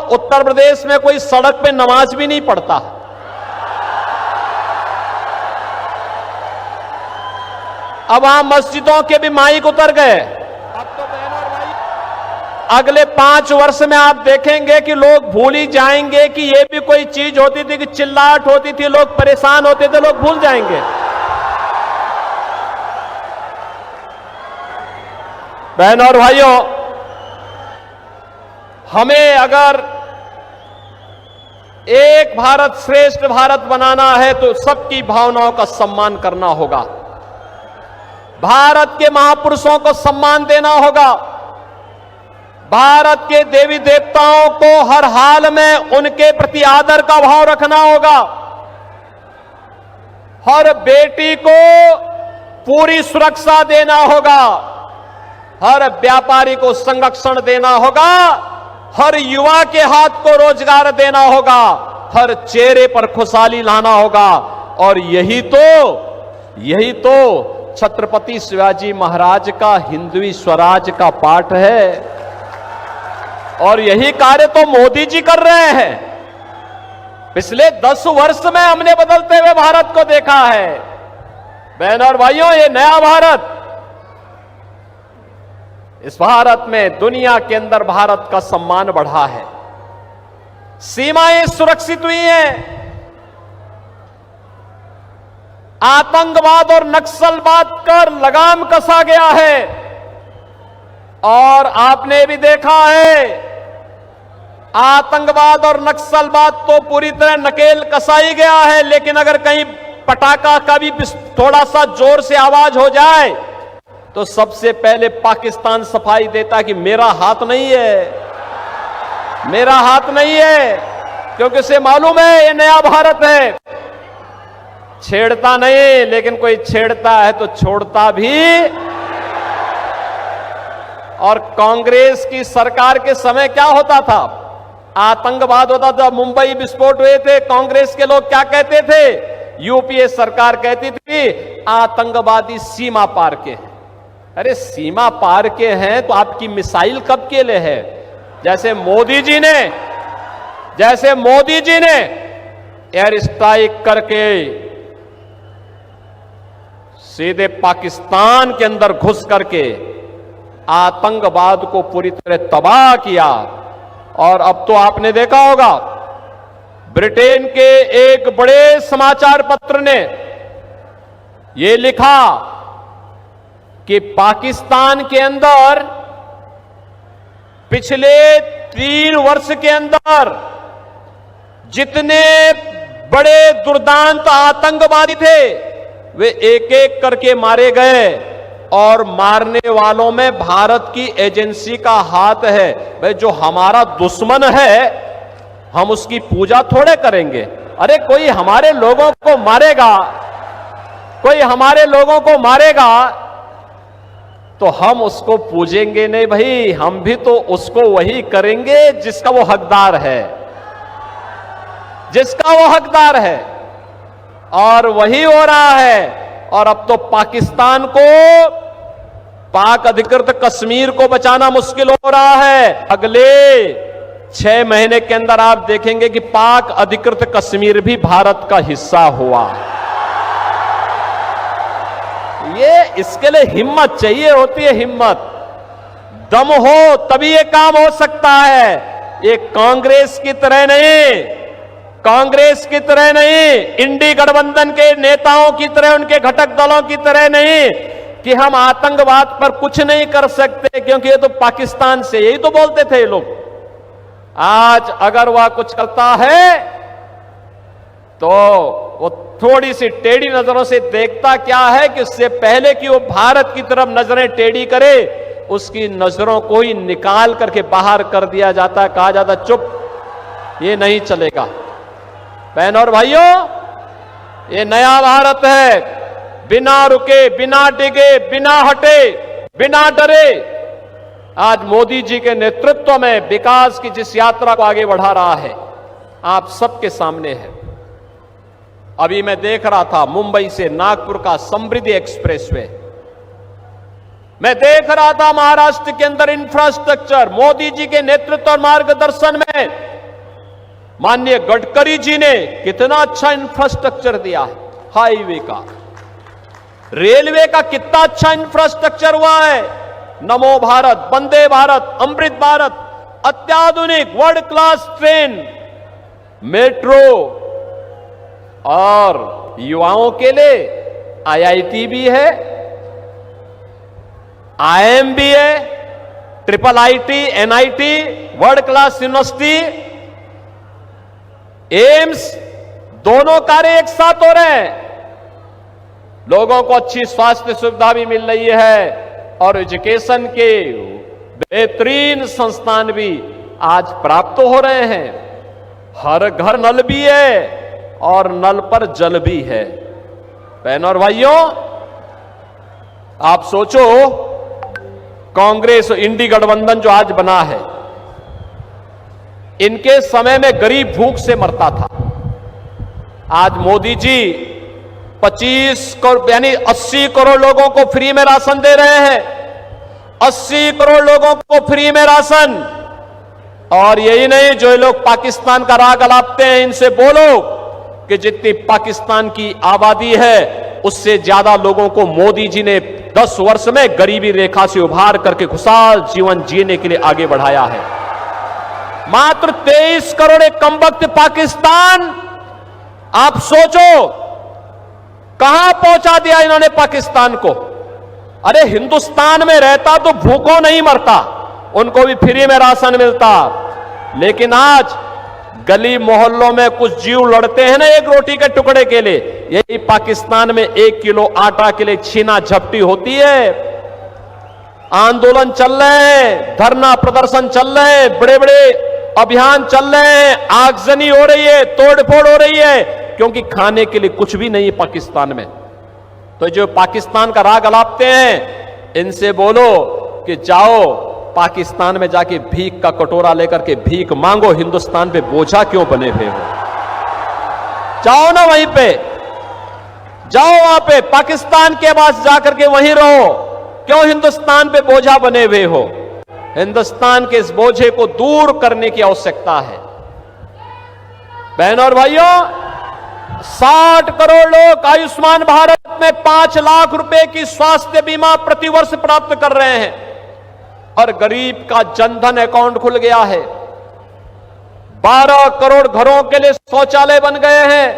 उत्तर प्रदेश में कोई सड़क पे नमाज भी नहीं पढ़ता। अब वहां मस्जिदों के भी माइक उतर गए। अब तो बहन और भाई, अगले 5 वर्ष में आप देखेंगे कि लोग भूल ही जाएंगे कि ये भी कोई चीज होती थी, कि चिल्लाहट होती थी, लोग परेशान होते थे, लोग भूल जाएंगे। बहन और भाइयों, हमें अगर एक भारत श्रेष्ठ भारत बनाना है तो सबकी भावनाओं का सम्मान करना होगा, भारत के महापुरुषों को सम्मान देना होगा, भारत के देवी देवताओं को हर हाल में उनके प्रति आदर का भाव रखना होगा, हर बेटी को पूरी सुरक्षा देना होगा, हर व्यापारी को संरक्षण देना होगा, हर युवा के हाथ को रोजगार देना होगा, हर चेहरे पर खुशहाली लाना होगा। और यही तो छत्रपति शिवाजी महाराज का हिंदवी स्वराज का पाठ है। और यही कार्य तो मोदी जी कर रहे हैं। पिछले 10 वर्ष में हमने बदलते हुए भारत को देखा है। बहन और भाइयों, ये नया भारत, इस भारत में दुनिया के अंदर भारत का सम्मान बढ़ा है, सीमाएं सुरक्षित हुई हैं, आतंकवाद और नक्सलवाद पर लगाम कसा गया है। और आपने भी देखा है, आतंकवाद और नक्सलवाद तो पूरी तरह नकेल कसाई गया है, लेकिन अगर कहीं पटाखा का भी थोड़ा सा जोर से आवाज हो जाए तो सबसे पहले पाकिस्तान सफाई देता कि मेरा हाथ नहीं है, मेरा हाथ नहीं है, क्योंकि उसे मालूम है ये नया भारत है। छेड़ता नहीं, लेकिन कोई छेड़ता है तो छोड़ता भी। और कांग्रेस की सरकार के समय क्या होता था? आतंकवाद होता था, मुंबई विस्फोट हुए थे, कांग्रेस के लोग क्या कहते थे? यूपीए सरकार कहती थी आतंकवादी सीमा पार के हैं। अरे सीमा पार के हैं तो आपकी मिसाइल कब के लिए है? जैसे मोदी जी ने एयर स्ट्राइक करके सीधे पाकिस्तान के अंदर घुस करके आतंकवाद को पूरी तरह तबाह किया। और अब तो आपने देखा होगा, ब्रिटेन के एक बड़े समाचार पत्र ने यह लिखा कि पाकिस्तान के अंदर पिछले 3 वर्ष के अंदर जितने बड़े दुर्दांत आतंकवादी थे वे एक एक करके मारे गए। और मारने वालों में भारत की एजेंसी का हाथ है। भाई, जो हमारा दुश्मन है हम उसकी पूजा थोड़े करेंगे। अरे कोई हमारे लोगों को मारेगा तो हम उसको पूजेंगे नहीं भाई, हम भी तो उसको वही करेंगे जिसका वो हकदार है, और वही हो रहा है। और अब तो पाकिस्तान को, पाक अधिकृत कश्मीर को बचाना मुश्किल हो रहा है। अगले 6 महीने के अंदर आप देखेंगे कि पाक अधिकृत कश्मीर भी भारत का हिस्सा हुआ। ये इसके लिए हिम्मत चाहिए होती है, हिम्मत, दम हो तभी ये काम हो सकता है। ये कांग्रेस की तरह नहीं, इंडी गठबंधन के नेताओं की तरह, उनके घटक दलों की तरह नहीं कि हम आतंकवाद पर कुछ नहीं कर सकते क्योंकि ये तो पाकिस्तान से, यही तो बोलते थे ये लोग। आज अगर वह कुछ करता है तो वो थोड़ी सी टेढ़ी नजरों से देखता क्या है कि उससे पहले कि वो भारत की तरफ नजरें टेढ़ी करे, उसकी नजरों को ही निकाल करके बाहर कर दिया जाता, कहा जाता चुप, ये नहीं चलेगा। बहनों और भाइयों, ये नया भारत है, बिना रुके, बिना डिगे, बिना हटे, बिना डरे आज मोदी जी के नेतृत्व में विकास की जिस यात्रा को आगे बढ़ा रहा है, आप सबके सामने है। अभी मैं देख रहा था मुंबई से नागपुर का समृद्धि एक्सप्रेसवे, मैं देख रहा था महाराष्ट्र के अंदर इंफ्रास्ट्रक्चर मोदी जी के नेतृत्व और मार्गदर्शन में माननीय गडकरी जी ने कितना अच्छा इंफ्रास्ट्रक्चर दिया है। हाईवे का, रेलवे का कितना अच्छा इंफ्रास्ट्रक्चर हुआ है। नमो भारत, वंदे भारत, अमृत भारत, अत्याधुनिक वर्ल्ड क्लास ट्रेन, मेट्रो और युवाओं के लिए आईआईटी भी है, आईएम भी है, triple IT, NIT, world class university, AIIMS, दोनों कार्य एक साथ हो रहे हैं। लोगों को अच्छी स्वास्थ्य सुविधा भी मिल रही है और एजुकेशन के बेहतरीन संस्थान भी आज प्राप्त हो रहे हैं। हर घर नल भी है और नल पर जल भी है। बहनों और भाइयों, आप सोचो, कांग्रेस इंडी गठबंधन जो आज बना है, इनके समय में गरीब भूख से मरता था। आज मोदी जी 25 करोड़ यानी 80 करोड़ लोगों को फ्री में राशन दे रहे हैं। 80 करोड़ लोगों को फ्री में राशन। और यही नहीं, जो लोग पाकिस्तान का राग अलापते हैं, इनसे बोलो कि जितनी पाकिस्तान की आबादी है उससे ज्यादा लोगों को मोदी जी ने 10 वर्ष में गरीबी रेखा से उभार करके खुशहाल जीवन जीने के लिए आगे बढ़ाया है। मात्र 23 करोड़ एक कमबख्त पाकिस्तान, आप सोचो कहां पहुंचा दिया इन्होंने पाकिस्तान को। अरे हिंदुस्तान में रहता तो भूखों नहीं मरता, उनको भी फ्री में राशन मिलता। लेकिन आज गली मोहल्लों में कुछ जीव लड़ते हैं ना एक रोटी के टुकड़े के लिए, यही पाकिस्तान में 1 किलो आटा के लिए छीना झपटी होती है। आंदोलन चल रहे हैं, धरना प्रदर्शन चल रहे हैं, बड़े बड़े अभियान चल रहे हैं, आगजनी हो रही है, तोड़फोड़ हो रही है, क्योंकि खाने के लिए कुछ भी नहीं है पाकिस्तान में। तो जो पाकिस्तान का राग अलापते हैं, इनसे बोलो कि जाओ पाकिस्तान में जाके भीख का कटोरा लेकर के भीख मांगो, हिंदुस्तान पे बोझा क्यों बने हुए हो। जाओ ना वहीं पे, जाओ वहां पे पाकिस्तान के पास जाकर के वहीं रहो, क्यों हिंदुस्तान पे बोझा बने हुए हो। हिंदुस्तान के इस बोझे को दूर करने की आवश्यकता है। बहनों और भाइयों, 60 करोड़ लोग आयुष्मान भारत में 5 लाख रुपए की स्वास्थ्य बीमा प्रतिवर्ष प्राप्त कर रहे हैं और गरीब का जनधन अकाउंट खुल गया है। 12 करोड़ घरों के लिए शौचालय बन गए हैं।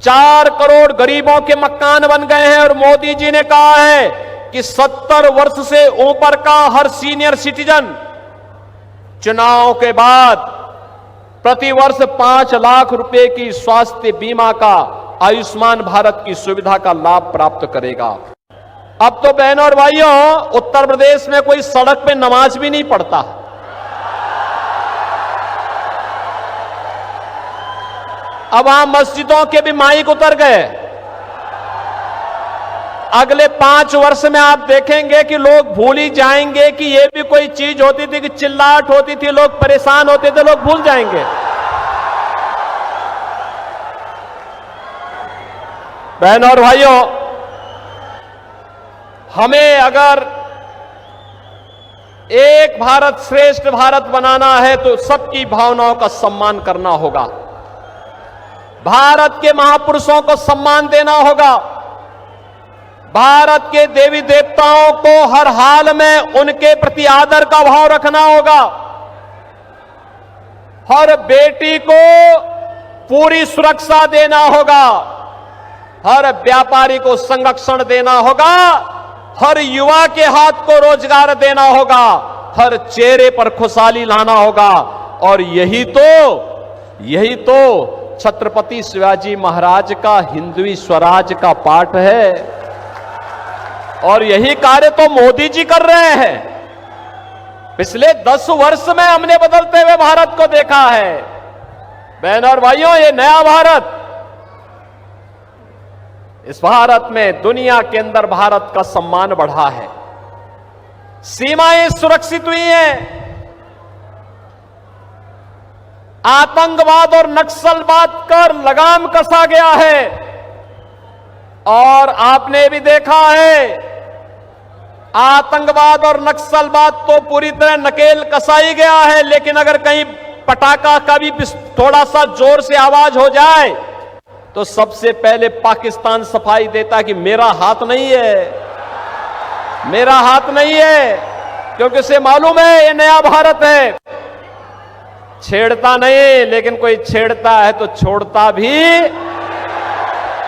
4 करोड़ गरीबों के मकान बन गए हैं। और मोदी जी ने कहा है कि 70 वर्ष से ऊपर का हर सीनियर सिटीजन चुनाव के बाद प्रतिवर्ष 5 लाख रुपए की स्वास्थ्य बीमा का, आयुष्मान भारत की सुविधा का लाभ प्राप्त करेगा। अब तो बहनों और भाइयों, उत्तर प्रदेश में कोई सड़क पे नमाज भी नहीं पढ़ता। अब वहां मस्जिदों के भी माइक उतर गए। अगले 5 वर्ष में आप देखेंगे कि लोग भूल ही जाएंगे कि ये भी कोई चीज होती थी, कि चिल्लाहट होती थी, लोग परेशान होते थे, लोग भूल जाएंगे। बहनों और भाइयों, हमें अगर एक भारत श्रेष्ठ भारत बनाना है तो सबकी भावनाओं का सम्मान करना होगा। भारत के महापुरुषों को सम्मान देना होगा। भारत के देवी देवताओं को हर हाल में उनके प्रति आदर का भाव रखना होगा। हर बेटी को पूरी सुरक्षा देना होगा। हर व्यापारी को संरक्षण देना होगा। हर युवा के हाथ को रोजगार देना होगा। हर चेहरे पर खुशहाली लाना होगा। और यही तो छत्रपति शिवाजी महाराज का हिंदवी स्वराज का पाठ है। और यही कार्य तो मोदी जी कर रहे हैं। पिछले 10 वर्ष में हमने बदलते हुए भारत को देखा है। बहनों और भाइयों, ये नया भारत, इस भारत में दुनिया के अंदर भारत का सम्मान बढ़ा है। सीमाएं सुरक्षित हुई हैं। आतंकवाद और नक्सलवाद पर लगाम कसा गया है। और आपने भी देखा है आतंकवाद और नक्सलवाद तो पूरी तरह नकेल कसाई गया है, लेकिन अगर कहीं पटाखा का भी थोड़ा सा जोर से आवाज हो जाए तो सबसे पहले पाकिस्तान सफाई देता कि मेरा हाथ नहीं है, मेरा हाथ नहीं है, क्योंकि उसे मालूम है ये नया भारत है। छेड़ता नहीं, लेकिन कोई छेड़ता है तो छोड़ता भी